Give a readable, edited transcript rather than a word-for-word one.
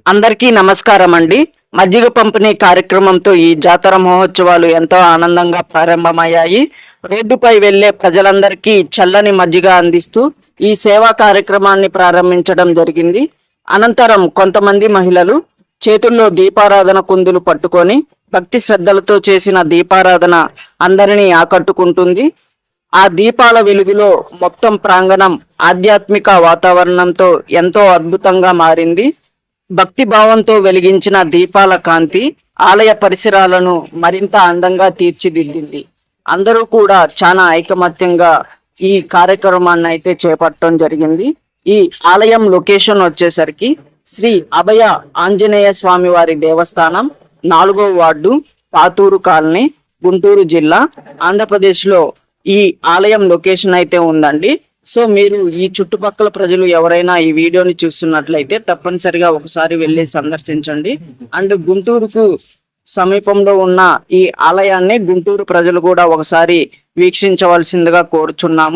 అందరికీ నమస్కారం అండి. మజ్జిగ పంపిణీ కార్యక్రమంతో ఈ జాతర మహోత్సవాలు ఎంతో ఆనందంగా ప్రారంభమయ్యాయి. రోడ్డుపై వెళ్లే ప్రజలందరికీ చల్లని మజ్జిగ అందిస్తూ ఈ సేవా కార్యక్రమాన్ని ప్రారంభించడం జరిగింది. అనంతరం కొంతమంది మహిళలు చేతుల్లో దీపారాధన కుందులు పట్టుకొని భక్తి శ్రద్ధలతో చేసిన దీపారాధన అందరినీ ఆకట్టుకుంటుంది. ఆ దీపాల వెలుగులో మొత్తం ప్రాంగణం ఆధ్యాత్మిక వాతావరణంతో ఎంతో అద్భుతంగా మారింది. భక్తి భావంతో వెలిగించిన దీపాల కాంతి ఆలయ పరిసరాలను మరింత అందంగా తీర్చిదిద్దింది. అందరూ కూడా చాలా ఐకమత్యంగా ఈ కార్యక్రమాన్ని అయితే చేపట్టడం జరిగింది. ఈ ఆలయం లొకేషన్ వచ్చేసరికి శ్రీ అభయ ఆంజనేయ స్వామి వారి దేవస్థానం, 4వ వార్డు, పాతూరు కాలనీ, గుంటూరు జిల్లా, ఆంధ్రప్రదేశ్లో ఈ ఆలయం లొకేషన్ అయితే ఉందండి. సో మీరు ఈ చుట్టుపక్కల ప్రజలు ఎవరైనా ఈ వీడియోని చూస్తున్నట్లయితే తప్పనిసరిగా ఒకసారి వెళ్ళి సందర్శించండి. అండ్ గుంటూరుకు సమీపంలో ఉన్న ఈ ఆలయాన్ని గుంటూరు ప్రజలు కూడా ఒకసారి వీక్షించవలసిందిగా కోరుచున్నాము.